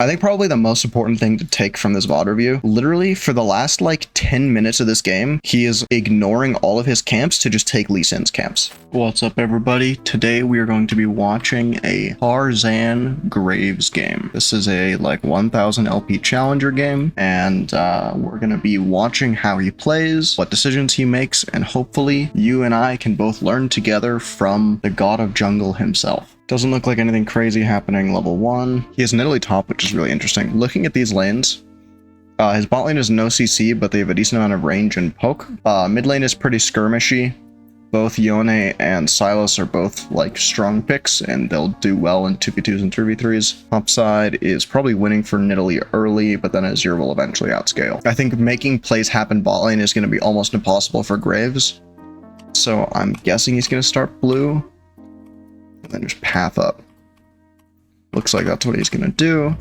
I think probably the most important thing to take from this VOD review, literally for the last like 10 minutes of this game, he is ignoring all of his camps to just take Lee Sin's camps. What's up everybody? Today we are going to be watching a Tarzan Graves game. This is a like 1000 LP challenger game, and we're going to be watching how he plays, what decisions he makes, and hopefully you and I can both learn together from the god of jungle himself. Doesn't look like anything crazy happening level 1. He has an Italy top, which is really interesting. Looking at these lanes, his bot lane is no CC, but they have a decent amount of range and poke. Mid lane is pretty skirmishy. Both Yone and Silas are both like strong picks, and they'll do well in 2v2s and 3v3s. Top side is probably winning for Nidalee early, but then Azure will eventually outscale. I think making plays happen bot lane is going to be almost impossible for Graves. So I'm guessing he's going to start blue. And then just path up. Looks like that's what he's gonna do.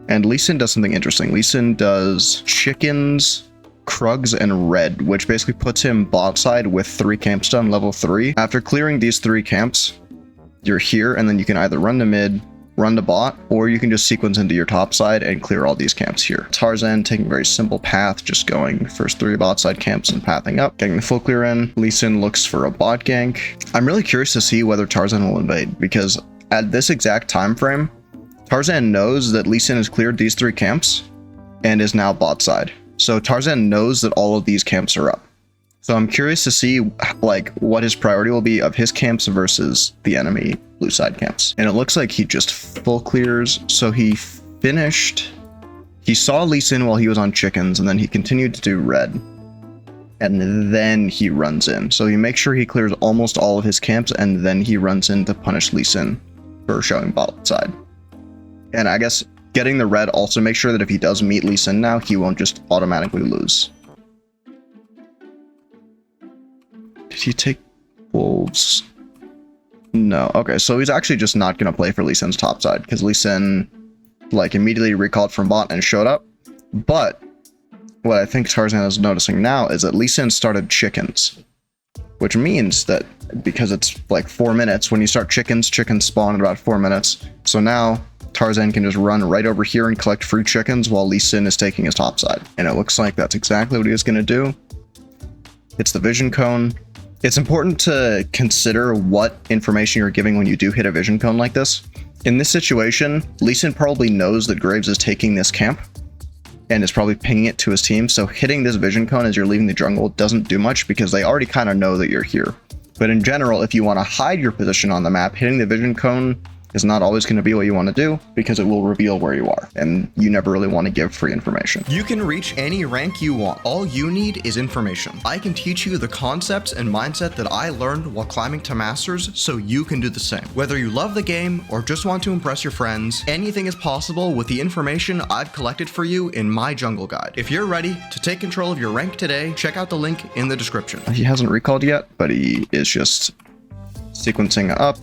And Lee Sin does something interesting. Lee Sin does chickens, Krugs, and red, which basically puts him bot side with 3 camps done, level 3. After clearing these 3 camps, you're here, and then you can either run to mid, run to bot, or you can just sequence into your top side and clear all these camps here. Tarzan taking a very simple path, just going first 3 bot side camps and pathing up, getting the full clear in. Lee Sin looks for a bot gank. I'm really curious to see whether Tarzan will invade, because at this exact time frame, Tarzan knows that Lee Sin has cleared these 3 camps and is now bot side. So Tarzan knows that all of these camps are up. So I'm curious to see like what his priority will be of his camps versus the enemy blue side camps. And it looks like he just full clears. So he finished, he saw Lee Sin while he was on chickens, and then he continued to do red. And then he runs in. So he makes sure he clears almost all of his camps, and then he runs in to punish Lee Sin for showing bot side. And I guess getting the red also makes sure that if he does meet Lee Sin now, he won't just automatically lose. Did he take wolves? No. Okay, so he's actually just not going to play for Lee Sin's top side, because Lee Sin like immediately recalled from bot and showed up. But what I think Tarzan is noticing now is that Lee Sin started chickens, which means that because it's like 4 minutes, when you start chickens spawn in about 4 minutes. So now Tarzan can just run right over here and collect free chickens while Lee Sin is taking his top side. And it looks like that's exactly what he was going to do. It's the vision cone. It's important to consider what information you're giving when you do hit a vision cone like this. In this situation, Lee Sin probably knows that Graves is taking this camp and is probably pinging it to his team. So hitting this vision cone as you're leaving the jungle doesn't do much, because they already kind of know that you're here. But in general, if you want to hide your position on the map, hitting the vision cone is not always going to be what you want to do, because it will reveal where you are, and you never really want to give free information. You can reach any rank you want. All you need is information. I can teach you the concepts and mindset that I learned while climbing to masters, so you can do the same. Whether you love the game or just want to impress your friends, anything is possible with the information I've collected for you in my jungle guide. If you're ready to take control of your rank today, check out the link in the description. He hasn't recalled yet, but he is just sequencing up.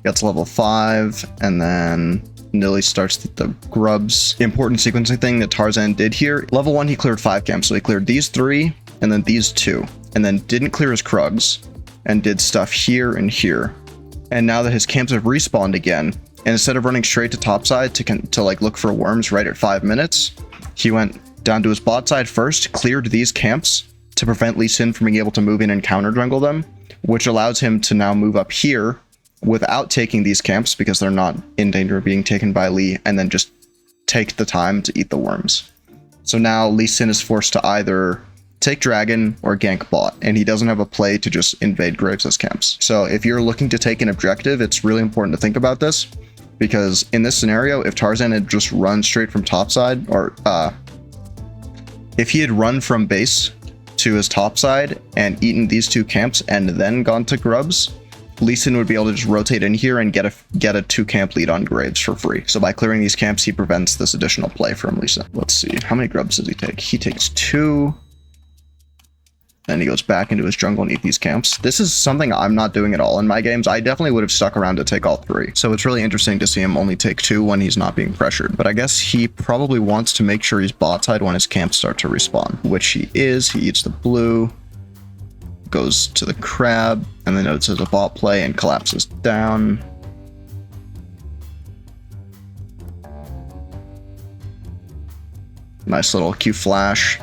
Gets level 5, and then Nidalee starts the Grubs. Important sequencing thing that Tarzan did here. Level 1, he cleared 5 camps, so he cleared these 3, and then these 2, and then didn't clear his Krugs, and did stuff here and here. And now that his camps have respawned again, and instead of running straight to topside to like look for worms right at 5 minutes, he went down to his bot side first, cleared these camps to prevent Lee Sin from being able to move in and counter jungle them, which allows him to now move up here without taking these camps, because they're not in danger of being taken by Lee, and then just take the time to eat the worms. So now Lee Sin is forced to either take dragon or gank bot, and he doesn't have a play to just invade Graves' camps. So if you're looking to take an objective, it's really important to think about this, because in this scenario, if Tarzan had just run straight from topside, or if he had run from base to his topside and eaten these 2 camps and then gone to Grubs, Lee Sin would be able to just rotate in here and get a 2-camp lead on Graves for free. So by clearing these camps, he prevents this additional play from Lee Sin. Let's see, how many Grubs does he take? He takes 2. Then he goes back into his jungle and eat these camps. This is something I'm not doing at all in my games. I definitely would have stuck around to take all 3. So it's really interesting to see him only take 2 when he's not being pressured. But I guess he probably wants to make sure he's bot side when his camps start to respawn, which he is. He eats the blue, goes to the crab, and then notices a bot play and collapses down. Nice little Q flash.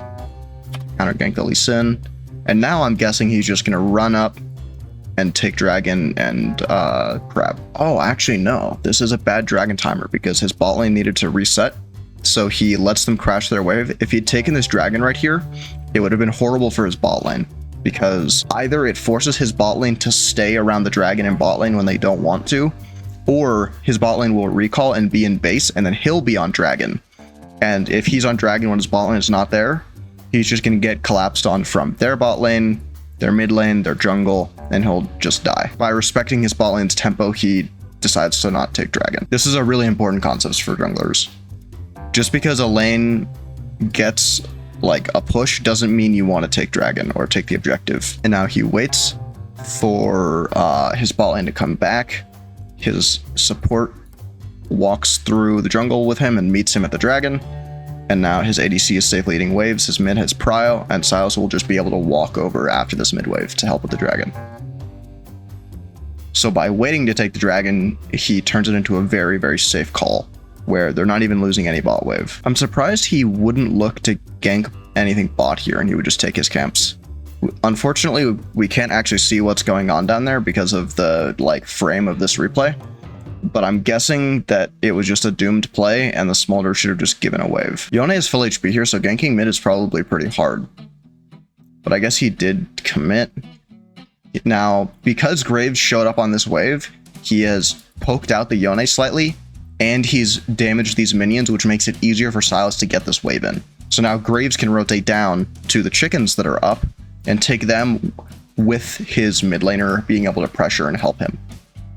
Counter gank the Lee Sin. And now I'm guessing he's just going to run up and take dragon and grab. Oh, actually, no. This is a bad dragon timer because his bot lane needed to reset. So he lets them crash their wave. If he'd taken this dragon right here, it would have been horrible for his bot lane. Because either it forces his bot lane to stay around the dragon in bot lane when they don't want to, or his bot lane will recall and be in base, and then he'll be on dragon. And if he's on dragon when his bot lane is not there, he's just going to get collapsed on from their bot lane, their mid lane, their jungle, and he'll just die. By respecting his bot lane's tempo, he decides to not take dragon. This is a really important concept for junglers. Just because a lane gets like a push doesn't mean you want to take dragon or take the objective. And now he waits for his bot lane to come back. His support walks through the jungle with him and meets him at the dragon. And now his ADC is safe leading waves, his mid has prio, and Silas will just be able to walk over after this mid wave to help with the dragon. So by waiting to take the dragon, he turns it into a very, very safe call, where they're not even losing any bot wave. I'm surprised he wouldn't look to gank anything bot here and he would just take his camps. Unfortunately, we can't actually see what's going on down there because of the frame of this replay. But I'm guessing that it was just a doomed play and the Smolder should have just given a wave. Yone is full HP here, so ganking mid is probably pretty hard. But I guess he did commit. Now, because Graves showed up on this wave, he has poked out the Yone slightly, and he's damaged these minions, which makes it easier for Silas to get this wave in. So now Graves can rotate down to the chickens that are up and take them with his mid laner being able to pressure and help him,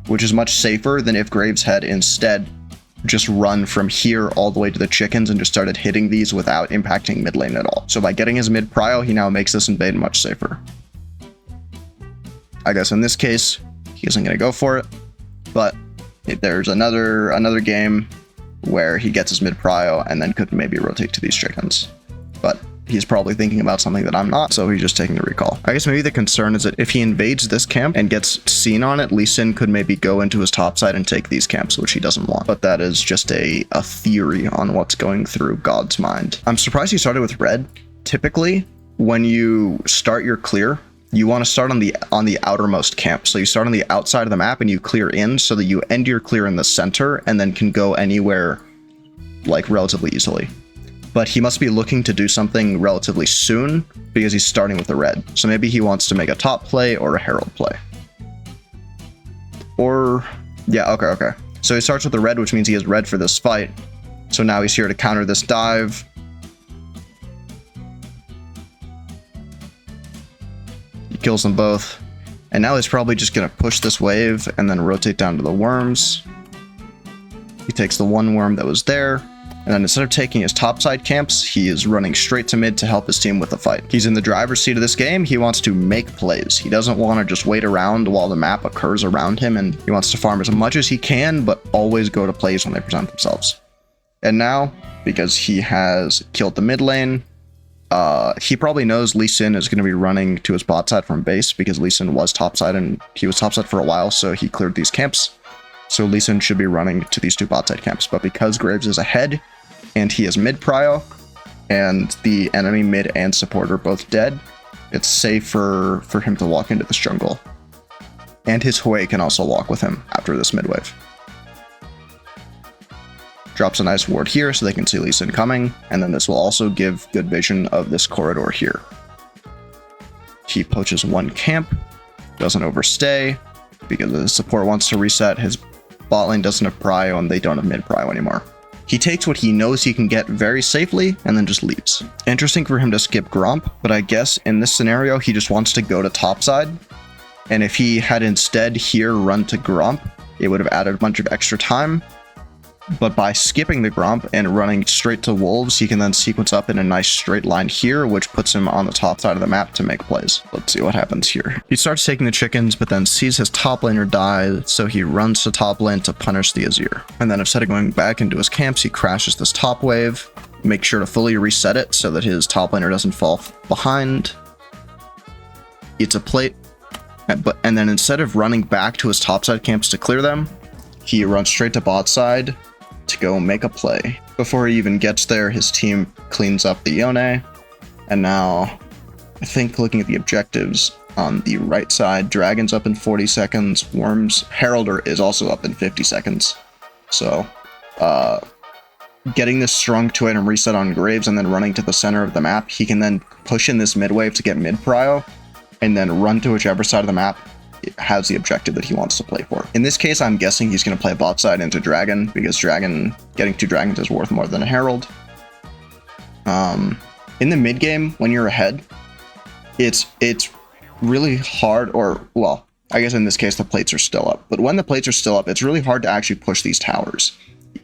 which is much safer than if Graves had instead just run from here all the way to the chickens and just started hitting these without impacting mid lane at all. So by getting his mid prio, he now makes this invade much safer. I guess in this case, he isn't going to go for it, but there's another game where he gets his mid prio and then could maybe rotate to these chickens. But he's probably thinking about something that I'm not, so he's just taking the recall. I guess maybe the concern is that if he invades this camp and gets seen on it, Lee Sin could maybe go into his top side and take these camps, which he doesn't want. But that is just a theory on what's going through God's mind. I'm surprised he started with red. Typically, when you start your clear, you want to start on the outermost camp. So you start on the outside of the map and you clear in so that you end your clear in the center and then can go anywhere relatively easily. But he must be looking to do something relatively soon because he's starting with the red. So maybe he wants to make a top play or a herald play. Or, yeah, okay. So he starts with the red, which means he has red for this fight. So now he's here to counter this dive. He kills them both. And now he's probably just going to push this wave and then rotate down to the worms. He takes the one worm that was there. And then instead of taking his topside camps, he is running straight to mid to help his team with the fight. He's in the driver's seat of this game. He wants to make plays. He doesn't want to just wait around while the map occurs around him, and he wants to farm as much as he can, but always go to plays when they present themselves. And now, because he has killed the mid lane, he probably knows Lee Sin is going to be running to his bot side from base because Lee Sin was topside and he was topside for a while, so he cleared these camps. So Lee Sin should be running to these two bot side camps, but because Graves is ahead, and he is mid prio, and the enemy mid and support are both dead, it's safe for him to walk into this jungle. And his Hui can also walk with him after this mid wave. Drops a nice ward here so they can see Lee Sin coming, and then this will also give good vision of this corridor here. He poaches one camp, doesn't overstay, because the support wants to reset, his bot lane doesn't have prio, and they don't have mid prio anymore. He takes what he knows he can get very safely and then just leaves. Interesting for him to skip Gromp, but I guess in this scenario, he just wants to go to topside. And if he had instead here run to Gromp, it would have added a bunch of extra time. But by skipping the Gromp and running straight to Wolves, he can then sequence up in a nice straight line here, which puts him on the top side of the map to make plays. Let's see what happens here. He starts taking the chickens, but then sees his top laner die, so he runs to top lane to punish the Azir. And then instead of going back into his camps, he crashes this top wave, make sure to fully reset it so that his top laner doesn't fall behind. Eats a plate, and then instead of running back to his topside camps to clear them, he runs straight to bot side, to go make a play. Before he even gets there, his team cleans up the Yone. And now, I think looking at the objectives on the right side, Dragon's up in 40 seconds. Worm's Heralder is also up in 50 seconds. So, getting this strong 2-item reset on Graves and then running to the center of the map, he can then push in this mid wave to get mid prio and then run to whichever side of the map has the objective that he wants to play for. In this case, I'm guessing he's going to play bot side into Dragon because getting 2 dragons is worth more than a Herald. In the mid game, when you're ahead, it's really hard, or well, I guess in this case the plates are still up. But when the plates are still up, it's really hard to actually push these towers.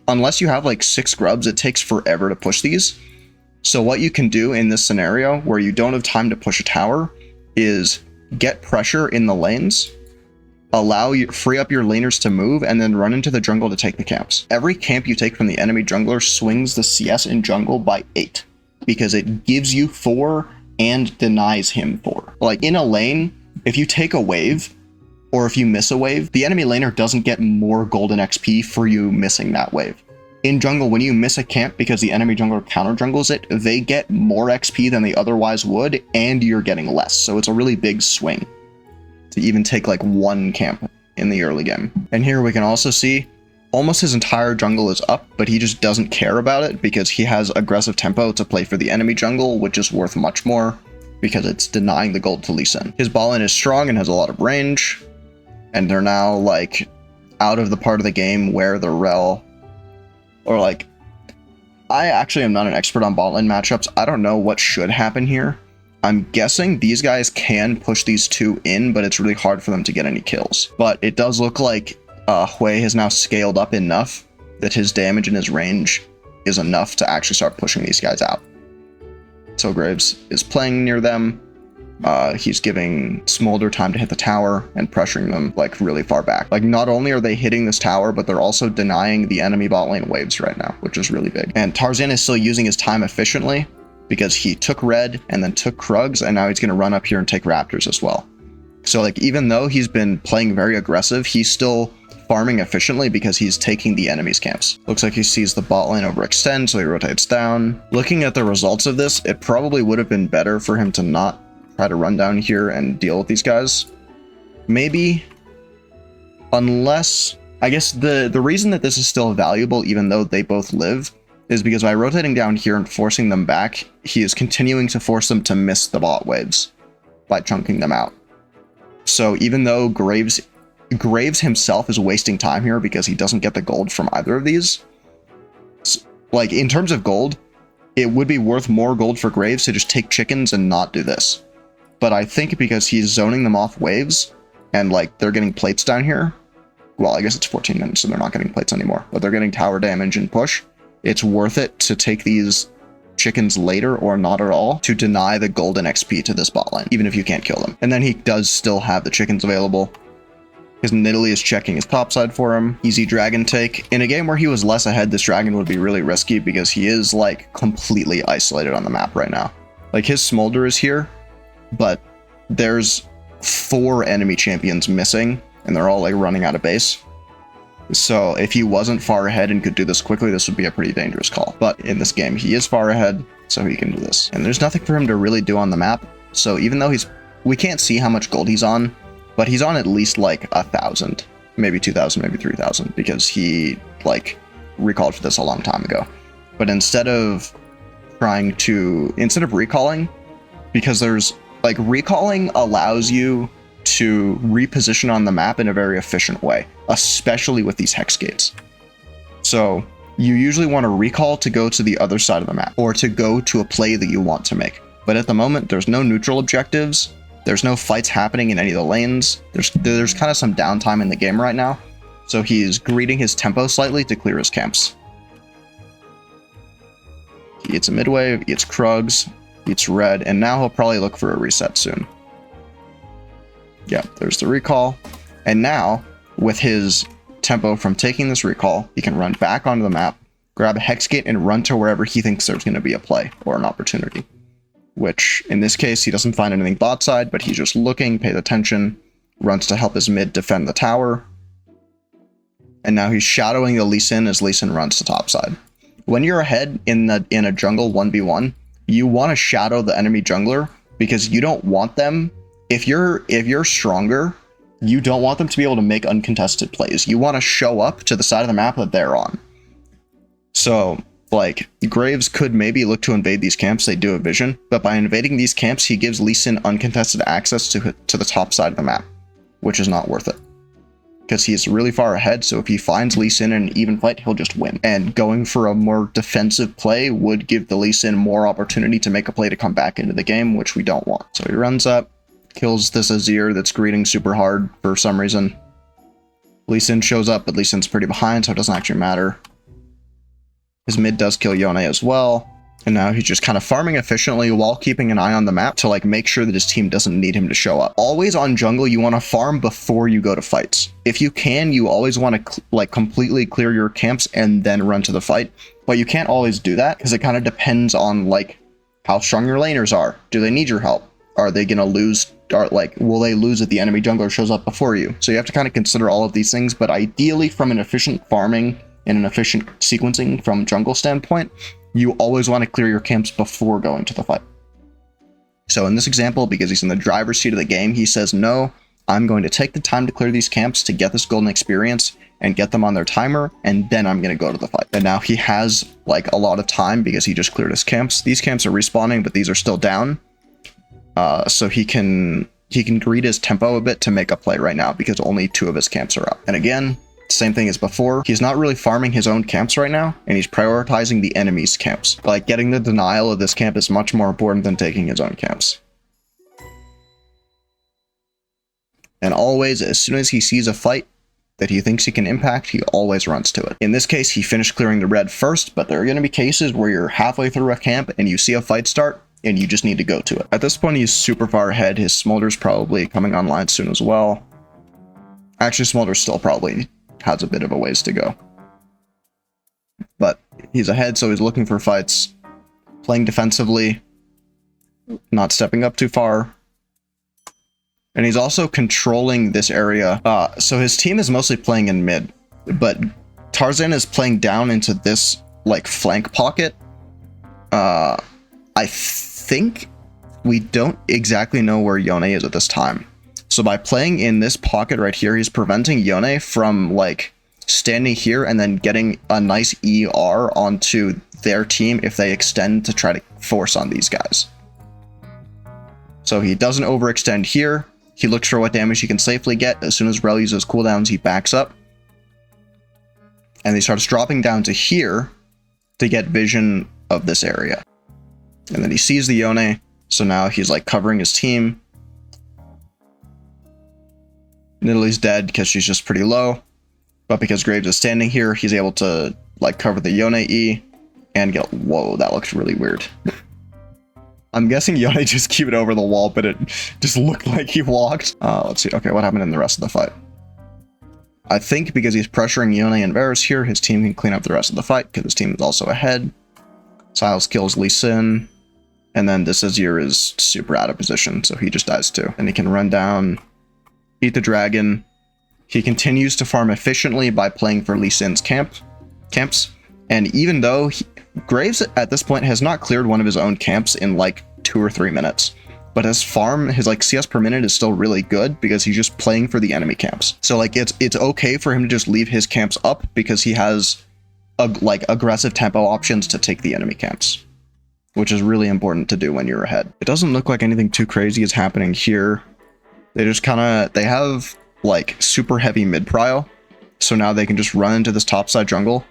Unless you have like 6 grubs, it takes forever to push these. So what you can do in this scenario where you don't have time to push a tower is get pressure in the lanes, free up your laners to move, and then run into the jungle to take the camps. Every camp you take from the enemy jungler swings the CS in jungle by 8 because it gives you 4 and denies him 4. Like in a lane, if you take a wave or if you miss a wave, the enemy laner doesn't get more golden XP for you missing that wave. In jungle, when you miss a camp because the enemy jungler counter jungles it, they get more XP than they otherwise would, and you're getting less. So it's a really big swing to even take like 1 camp in the early game. And here we can also see almost his entire jungle is up, but he just doesn't care about it because he has aggressive tempo to play for the enemy jungle, which is worth much more because it's denying the gold to Lee Sin. His ball lane is strong and has a lot of range, and they're now like out of the part of the game where the rel, or like, I actually am not an expert on bot lane matchups. I don't know what should happen here. I'm guessing these guys can push these 2 in, but it's really hard for them to get any kills. But it does look like Hui has now scaled up enough that his damage and his range is enough to actually start pushing these guys out. So Graves is playing near them. He's giving Smolder time to hit the tower and pressuring them like really far back. Like not only are they hitting this tower, but they're also denying the enemy bot lane waves right now, which is really big. And Tarzan is still using his time efficiently because he took red and then took Krugs, and now he's going to run up here and take Raptors as well. So like even though he's been playing very aggressive, he's still farming efficiently because he's taking the enemy's camps. Looks like he sees the bot lane overextend, so he rotates down. Looking at the results of this, it probably would have been better for him to not try to run down here and deal with these guys. Maybe, unless, I guess the reason that this is still valuable even though they both live is because by rotating down here and forcing them back, he is continuing to force them to miss the bot waves by chunking them out. So even though Graves himself is wasting time here because he doesn't get the gold from either of these, like in terms of gold, it would be worth more gold for Graves to just take chickens and not do this. But I think because he's zoning them off waves and like they're getting plates down here, well, I guess it's 14 minutes so they're not getting plates anymore, but they're getting tower damage and push, it's worth it to take these chickens later or not at all to deny the golden XP to this bot lane, even if you can't kill them. And then he does still have the chickens available. His Nidalee is checking his topside for him. Easy dragon take. In a game where he was less ahead, this dragon would be really risky because he is like completely isolated on the map right now. Like his Smolder is here, but there's 4 enemy champions missing and they're all like running out of base. So if he wasn't far ahead and could do this quickly, this would be a pretty dangerous call. But in this game, he is far ahead, so he can do this. And there's nothing for him to really do on the map. So even though we can't see how much gold he's on, but he's on at least like 1,000, maybe 2,000, maybe 3,000, because he like recalled for this a long time ago. But instead of recalling, because there's like recalling allows you to reposition on the map in a very efficient way, especially with these hex gates. So you usually want to recall to go to the other side of the map or to go to a play that you want to make. But at the moment, there's no neutral objectives. There's no fights happening in any of the lanes. There's kind of some downtime in the game right now. So he's greeting his tempo slightly to clear his camps. He eats a mid wave, eats Krugs, eats red, and now he'll probably look for a reset soon. Yeah, there's the recall. And now, with his tempo from taking this recall, he can run back onto the map, grab a hex gate, and run to wherever he thinks there's going to be a play or an opportunity. Which, in this case, he doesn't find anything bot side, but he's just looking, pays attention, runs to help his mid defend the tower. And now he's shadowing the Lee Sin as Lee Sin runs to top side. When you're ahead in a jungle 1v1, you want to shadow the enemy jungler because you don't want them, if you're stronger, you don't want them to be able to make uncontested plays. You want to show up to the side of the map that they're on. So, like, Graves could maybe look to invade these camps. They do have vision, but by invading these camps, he gives Lee Sin uncontested access to the top side of the map, which is not worth it. Because he's really far ahead, so if he finds Lee Sin in an even fight, he'll just win. And going for a more defensive play would give the Lee Sin more opportunity to make a play to come back into the game, which we don't want. So he runs up, kills this Azir that's greeting super hard for some reason. Lee Sin shows up, but Lee Sin's pretty behind, so it doesn't actually matter. His mid does kill Yone as well. And now he's just kind of farming efficiently while keeping an eye on the map to like make sure that his team doesn't need him to show up. Always on jungle, you want to farm before you go to fights. If you can, you always want to like completely clear your camps and then run to the fight. But you can't always do that because it kind of depends on like how strong your laners are. Do they need your help? Are they going to lose? Or like, will they lose if the enemy jungler shows up before you? So you have to kind of consider all of these things, but ideally from an efficient farming and an efficient sequencing from jungle standpoint, you always want to clear your camps before going to the fight. So in this example, because he's in the driver's seat of the game, he says, no, I'm going to take the time to clear these camps to get this golden experience and get them on their timer, and then I'm going to go to the fight. And now he has like a lot of time because he just cleared his camps. These camps are respawning, but these are still down. So he can greed his tempo a bit to make a play right now because only 2 of his camps are up. And again, same thing as before, he's not really farming his own camps right now, and he's prioritizing the enemy's camps. Like, getting the denial of this camp is much more important than taking his own camps. And always, as soon as he sees a fight that he thinks he can impact, he always runs to it. In this case, he finished clearing the red first, but there are going to be cases where you're halfway through a camp and you see a fight start, and you just need to go to it. At this point, he's super far ahead. His Smolder's probably coming online soon as well. Actually, Smolder still probably has a bit of a ways to go. But he's ahead, so he's looking for fights, playing defensively, not stepping up too far. And he's also controlling this area. So his team is mostly playing in mid, but Tarzan is playing down into this like flank pocket. I think we don't exactly know where Yone is at this time. So by playing in this pocket right here, he's preventing Yone from like standing here and then getting a nice ER onto their team if they extend to try to force on these guys. So he doesn't overextend here. He looks for what damage he can safely get. As soon as Rel uses cooldowns, he backs up. And he starts dropping down to here to get vision of this area. And then he sees the Yone, so now he's like covering his team. Nidalee's dead because she's just pretty low, but because Graves is standing here, he's able to like cover the Yone E and get, whoa, that looks really weird. I'm guessing Yone just keep it over the wall, but it just looked like he walked. Let's see, okay, what happened in the rest of the fight? I think because he's pressuring Yone and Varus here, his team can clean up the rest of the fight because his team is also ahead. Silas kills Lee Sin, and then this Azir is super out of position, so he just dies too. And he can run down, eat the dragon. He continues to farm efficiently by playing for Lee Sin's camps. And even though Graves at this point has not cleared one of his own camps in like 2 or 3 minutes, but his farm, his like CS per minute is still really good because he's just playing for the enemy camps. So like it's okay for him to just leave his camps up because he has like aggressive tempo options to take the enemy camps, which is really important to do when you're ahead. It doesn't look like anything too crazy is happening here. They just they have like super heavy mid prio, so now they can just run into this topside jungle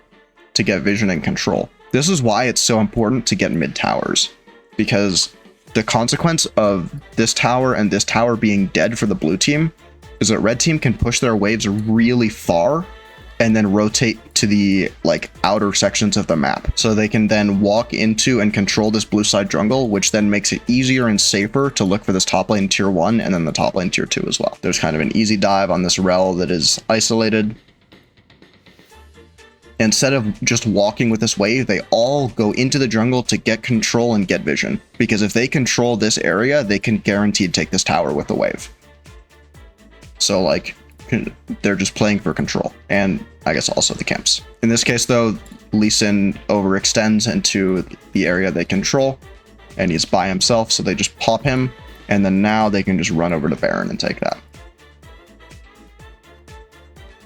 to get vision and control. This is why it's so important to get mid towers, because the consequence of this tower and this tower being dead for the blue team is that red team can push their waves really far and then rotate to the like outer sections of the map. So they can then walk into and control this blue side jungle, which then makes it easier and safer to look for this top lane tier 1 and then the top lane tier 2 as well. There's kind of an easy dive on this Rel that is isolated. Instead of just walking with this wave, they all go into the jungle to get control and get vision. Because if they control this area, they can guaranteed take this tower with the wave. So like, they're just playing for control, and I guess also the camps. In this case though, Lee Sin overextends into the area they control, and he's by himself, so they just pop him, and then now they can just run over to Baron and take that.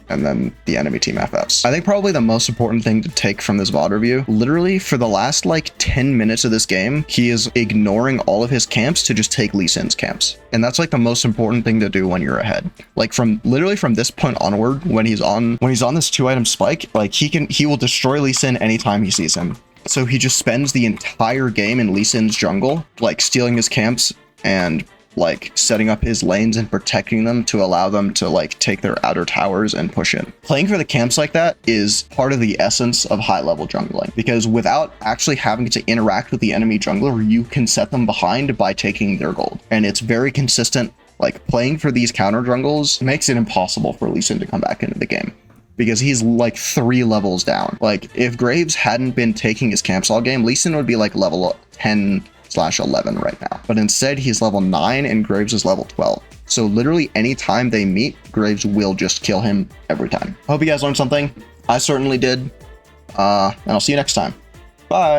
And then the enemy team FFs. I think probably the most important thing to take from this VOD review, literally for the last like 10 minutes of this game, he is ignoring all of his camps to just take Lee Sin's camps. And that's like the most important thing to do when you're ahead. Like from literally from this point onward, when he's on this 2-item spike, like he will destroy Lee Sin anytime he sees him. So he just spends the entire game in Lee Sin's jungle, like stealing his camps and like setting up his lanes and protecting them to allow them to like take their outer towers and push in. Playing for the camps like that is part of the essence of high level jungling, because without actually having to interact with the enemy jungler, you can set them behind by taking their gold. And it's very consistent. Like playing for these counter jungles makes it impossible for Lee Sin to come back into the game, because he's like 3 levels down. Like if Graves hadn't been taking his camps all game, Lee Sin would be like level 10/11 right now, but instead he's level 9 and Graves is level 12. So literally anytime they meet, Graves will just kill him every time. I hope you guys learned something. I certainly did. And I'll see you next time. Bye.